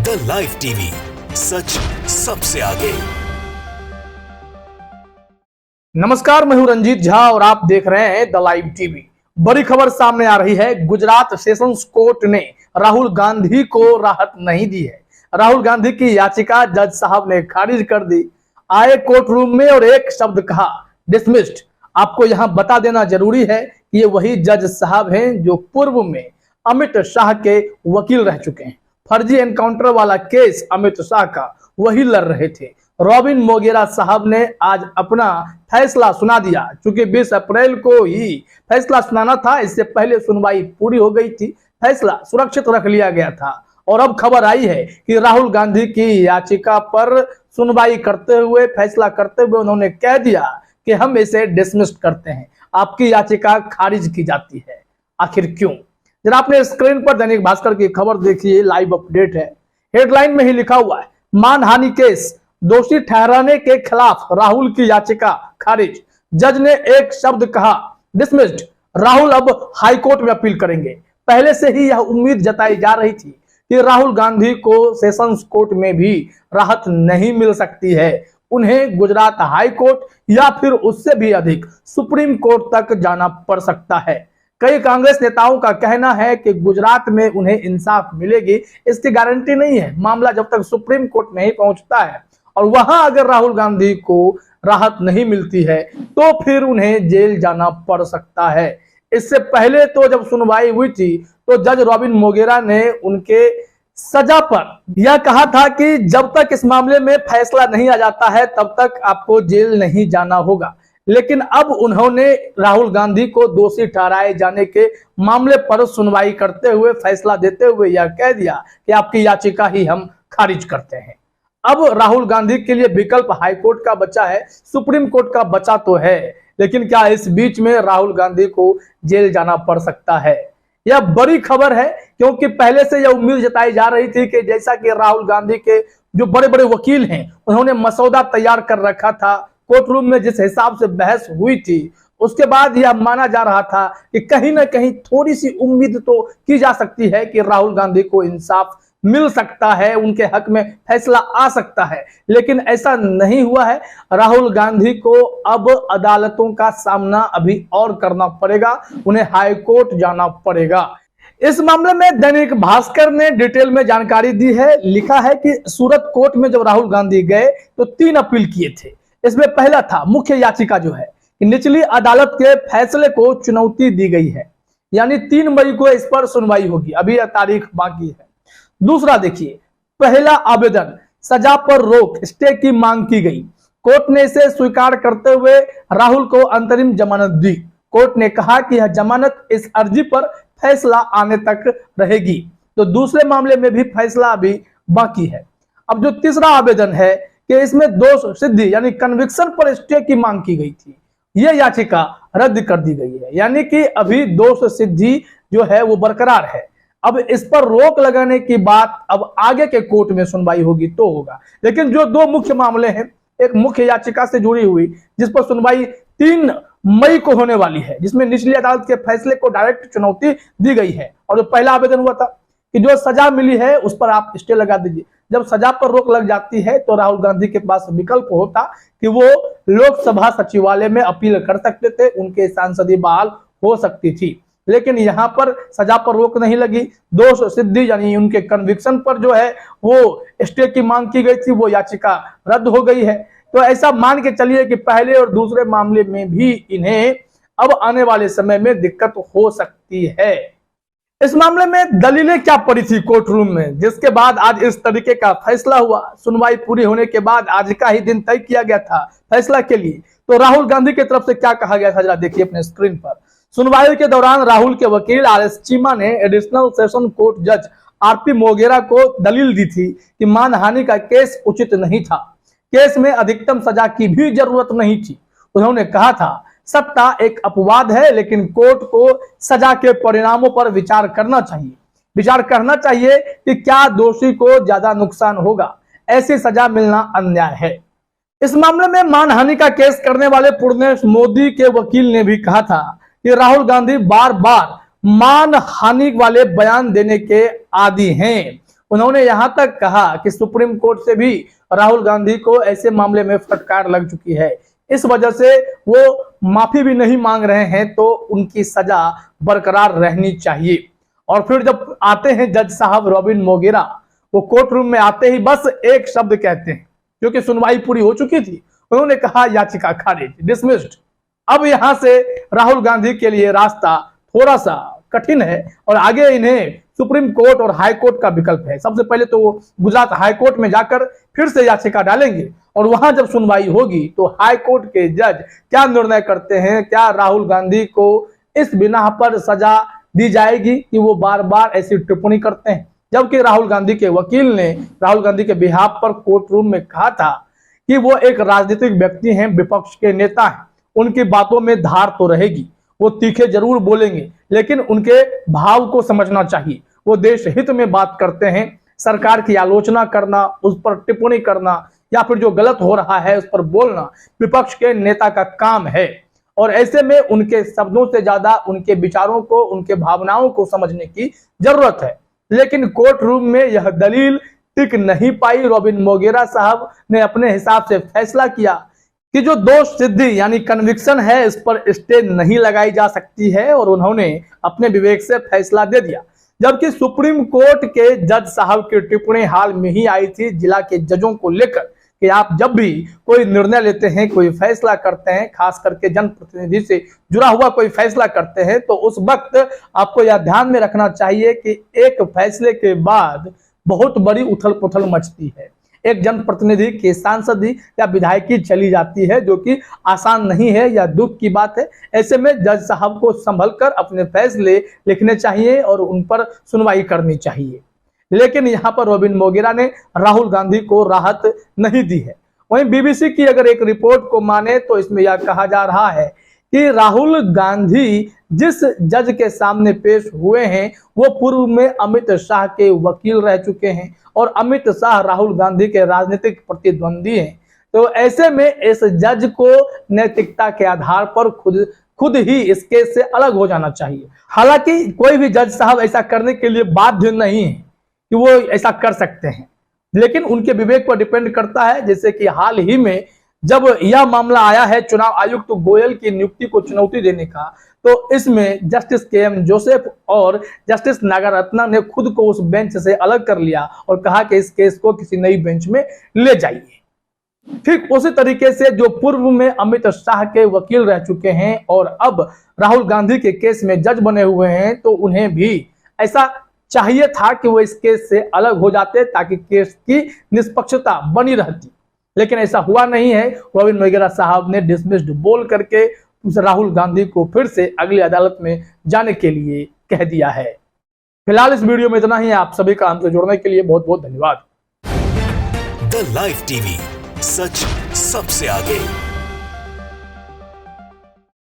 The live TV, सच सबसे आगे। नमस्कार, मैं हूं रंजीत झा और आप देख रहे हैं द लाइव टीवी। बड़ी खबर सामने आ रही है। गुजरात सेशंस कोर्ट ने राहुल गांधी को राहत नहीं दी है। राहुल गांधी की याचिका जज साहब ने खारिज कर दी। आए कोर्ट रूम में और एक शब्द कहा, डिसमिस्ड। आपको यहां बता देना जरूरी है कि ये वही जज साहब हैं जो पूर्व में अमित शाह के वकील रह चुके हैं। फर्जी एनकाउंटर वाला केस अमित शाह का वही लड़ रहे थे। रॉबिन मोगेरा साहब ने आज अपना फैसला सुना दिया। चूंकि 20 अप्रैल को ही फैसला सुनाना था, इससे पहले सुनवाई पूरी हो गई थी, फैसला सुरक्षित रख लिया गया था। और अब खबर आई है कि राहुल गांधी की याचिका पर सुनवाई करते हुए, फैसला करते हुए उन्होंने कह दिया कि हम इसे डिसमिस्ड करते हैं, आपकी याचिका खारिज की जाती है। आखिर क्यों? जरा आपने स्क्रीन पर दैनिक भास्कर की खबर देखिए, लाइव अपडेट है। हेडलाइन में ही लिखा हुआ है, मानहानि केस, दोषी ठहराने के खिलाफ राहुल की याचिका खारिज। जज ने एक शब्द कहा, डिसमिस्ड। राहुल अब हाईकोर्ट में अपील करेंगे। पहले से ही यह उम्मीद जताई जा रही थी कि राहुल गांधी को सेशंस कोर्ट में भी राहत नहीं मिल सकती है। उन्हें गुजरात हाई कोर्ट या फिर उससे भी अधिक सुप्रीम कोर्ट तक जाना पड़ सकता है। कई कांग्रेस नेताओं का कहना है कि गुजरात में उन्हें इंसाफ मिलेगी, इसकी गारंटी नहीं है। मामला जब तक सुप्रीम कोर्ट नहीं पहुंचता है और वहां अगर राहुल गांधी को राहत नहीं मिलती है तो फिर उन्हें जेल जाना पड़ सकता है। इससे पहले तो जब सुनवाई हुई थी तो जज रॉबिन मोगेरा ने उनके सजा पर यह कहा था कि जब तक इस मामले में फैसला नहीं आ जाता है तब तक आपको जेल नहीं जाना होगा। लेकिन अब उन्होंने राहुल गांधी को दोषी ठहराए जाने के मामले पर सुनवाई करते हुए, फैसला देते हुए यह कह दिया कि आपकी याचिका ही हम खारिज करते हैं। अब राहुल गांधी के लिए विकल्प हाईकोर्ट का बचा है, सुप्रीम कोर्ट का बचा तो है, लेकिन क्या इस बीच में राहुल गांधी को जेल जाना पड़ सकता है? यह बड़ी खबर है, क्योंकि पहले से यह उम्मीद जताई जा रही थी कि जैसा कि राहुल गांधी के जो बड़े बड़े वकील हैं, उन्होंने मसौदा तैयार कर रखा था। कोर्ट रूम में जिस हिसाब से बहस हुई थी, उसके बाद यह माना जा रहा था कि कहीं ना कहीं थोड़ी सी उम्मीद तो की जा सकती है कि राहुल गांधी को इंसाफ मिल सकता है, उनके हक में फैसला आ सकता है। लेकिन ऐसा नहीं हुआ है। राहुल गांधी को अब अदालतों का सामना अभी और करना पड़ेगा, उन्हें हाई कोर्ट जाना पड़ेगा। इस मामले में दैनिक भास्कर ने डिटेल में जानकारी दी है। लिखा है कि सूरत कोर्ट में जब राहुल गांधी गए तो 3 अपील किए थे। इसमें पहला था मुख्य याचिका जो है कि निचली अदालत के फैसले को चुनौती दी गई है, यानी 3 मई को इस पर सुनवाई होगी, अभी यह तारीख बाकी है। दूसरा देखिए, पहला आवेदन सजा पर रोक स्टे की मांग की गई। कोर्ट ने इसे स्वीकार करते हुए राहुल को अंतरिम जमानत दी। कोर्ट ने कहा कि यह जमानत इस अर्जी पर फैसला आने तक रहेगी। तो दूसरे मामले में भी फैसला अभी बाकी है। अब जो तीसरा आवेदन है कि इसमें दोष सिद्धि यानी कन्विक्शन पर स्टे की मांग की गई थी, यह याचिका रद्द कर दी गई है, यानी कि अभी दोष सिद्धि जो है वो बरकरार है। अब इस पर रोक लगाने की बात अब आगे के कोर्ट में सुनवाई होगी तो होगा। लेकिन जो 2 मुख्य मामले हैं, एक मुख्य याचिका से जुड़ी हुई जिस पर सुनवाई 3 मई को होने वाली है, जिसमें निचली अदालत के फैसले को डायरेक्ट चुनौती दी गई है, और जो पहला आवेदन हुआ था कि जो सजा मिली है उस पर आप स्टे लगा दीजिए। जब सजा पर रोक लग जाती है तो राहुल गांधी के पास विकल्प होता कि वो लोकसभा सचिवालय में अपील कर सकते थे, उनके सांसदीय बहाल हो सकती थी। लेकिन यहां पर सजा पर रोक नहीं लगी, दोष सिद्धि यानी उनके कन्विक्शन पर जो है वो स्टे की मांग की गई थी, वो याचिका रद्द हो गई है। तो ऐसा मान के चलिए कि पहले और दूसरे मामले में भी इन्हें अब आने वाले समय में दिक्कत हो सकती है। इस मामले में दलीलें क्या पड़ी थी कोर्ट रूम में, जिसके बाद आज इस तरीके का फैसला हुआ। सुनवाई पूरी होने के बाद आज का ही दिन तय किया गया था फैसला के लिए। तो राहुल गांधी की तरफ से क्या कहा गया था, जरा देखिए अपने स्क्रीन पर। सुनवाई के दौरान राहुल के वकील RS चीमा ने एडिशनल सेशन कोर्ट जज RP मोगेरा को दलील दी थी कि मानहानि का केस उचित नहीं था, केस में अधिकतम सजा की भी जरूरत नहीं थी। उन्होंने कहा था, सत्ता एक अपवाद है, लेकिन कोर्ट को सजा के परिणामों पर विचार करना चाहिए कि क्या दोषी को ज्यादा नुकसान होगा, ऐसी सजा मिलना अन्याय है। इस मामले में मानहानि का केस करने वाले पूर्णेश मोदी के वकील ने भी कहा था कि राहुल गांधी बार बार मानहानि वाले बयान देने के आदी हैं। उन्होंने यहां तक कहा कि सुप्रीम कोर्ट से भी राहुल गांधी को ऐसे मामले में फटकार लग चुकी है, इस वजह से वो माफी भी नहीं मांग रहे हैं, तो उनकी सजा बरकरार रहनी चाहिए। और फिर जब आते हैं जज साहब रॉबिन मोगेरा, वो कोर्ट रूम में आते ही बस एक शब्द कहते हैं, क्योंकि सुनवाई पूरी हो चुकी थी। उन्होंने कहा याचिका खारिज, डिसमिस्ड। अब यहां से राहुल गांधी के लिए रास्ता थोड़ा सा कठिन है और आगे इन्हें सुप्रीम कोर्ट और हाई कोर्ट का विकल्प है। सबसे पहले तो वो गुजरात हाई कोर्ट में जाकर फिर से याचिका डालेंगे और वहां जब सुनवाई होगी तो हाई कोर्ट के जज क्या निर्णय करते हैं, क्या राहुल गांधी को इस बिना पर सजा दी जाएगी कि वो बार बार ऐसी टिप्पणी करते हैं। जबकि राहुल गांधी के वकील ने राहुल गांधी के बिहाफ पर कोर्ट रूम में कहा था कि वो एक राजनीतिक व्यक्ति हैं, विपक्ष के नेता हैं, उनकी बातों में धार तो रहेगी, वो तीखे जरूर बोलेंगे, लेकिन उनके भाव को समझना चाहिए। वो देश हित में बात करते हैं, सरकार की आलोचना करना, उस पर टिप्पणी करना या फिर जो गलत हो रहा है उस पर बोलना विपक्ष के नेता का काम है। और ऐसे में उनके शब्दों से ज्यादा उनके विचारों को, उनके भावनाओं को समझने की जरूरत है। लेकिन कोर्ट रूम में यह दलील टिक नहीं पाई। रॉबिन मोगेरा साहब ने अपने हिसाब से फैसला किया कि जो दोष सिद्धि यानी कन्विक्शन है, इस पर स्टे नहीं लगाई जा सकती है और उन्होंने अपने विवेक से फैसला दे दिया। जबकि सुप्रीम कोर्ट के जज साहब की टिप्पणी हाल में ही आई थी जिला के जजों को लेकर कि आप जब भी कोई निर्णय लेते हैं, कोई फैसला करते हैं, खास करके जनप्रतिनिधि से जुड़ा हुआ कोई फैसला करते हैं, तो उस वक्त आपको यह ध्यान में रखना चाहिए कि एक फैसले के बाद बहुत बड़ी उथल पुथल मचती है। एक जनप्रतिनिधि की सांसद या विधायकी चली जाती है, जो कि आसान नहीं है या दुख की बात है। ऐसे में जज साहब को संभलकर अपने फैसले लिखने चाहिए और उन पर सुनवाई करनी चाहिए। लेकिन यहाँ पर रॉबिन मोगेरा ने राहुल गांधी को राहत नहीं दी है। वहीं बीबीसी की अगर एक रिपोर्ट को माने तो इसमें यह कहा जा रहा है कि राहुल गांधी जिस जज के सामने पेश हुए हैं वो पूर्व में अमित शाह के वकील रह चुके हैं और अमित शाह राहुल गांधी के राजनीतिक प्रतिद्वंदी हैं। तो ऐसे में इस जज को नैतिकता के आधार पर खुद ही इस केस से अलग हो जाना चाहिए। हालांकि कोई भी जज साहब ऐसा करने के लिए बाध्य नहीं है कि वो ऐसा कर सकते हैं, लेकिन उनके विवेक पर डिपेंड करता है। जैसे कि हाल ही में जब यह मामला आया है चुनाव आयुक्त तो गोयल की नियुक्ति को चुनौती देने का, तो इसमें जस्टिस के.एम. जोसेफ और जस्टिस नागारत्ना ने खुद को उस बेंच से अलग कर लिया और कहा कि इस केस को किसी नई बेंच में ले जाइए। ठीक उसी तरीके से जो पूर्व में अमित शाह के वकील रह चुके हैं और अब राहुल गांधी के केस में जज बने हुए हैं, तो उन्हें भी ऐसा चाहिए था कि वो इस केस से अलग हो जाते ताकि केस की निष्पक्षता बनी रहती, लेकिन ऐसा हुआ नहीं है। रॉबिन मोगेरा साहब ने डिसमिस्ड बोल करके उस राहुल गांधी को फिर से अगली अदालत में जाने के लिए कह दिया है। फिलहाल इस वीडियो में इतना ही। आप सभी का हमसे जुड़ने के लिए बहुत बहुत धन्यवाद। द लाइव टीवी, सच सबसे आगे।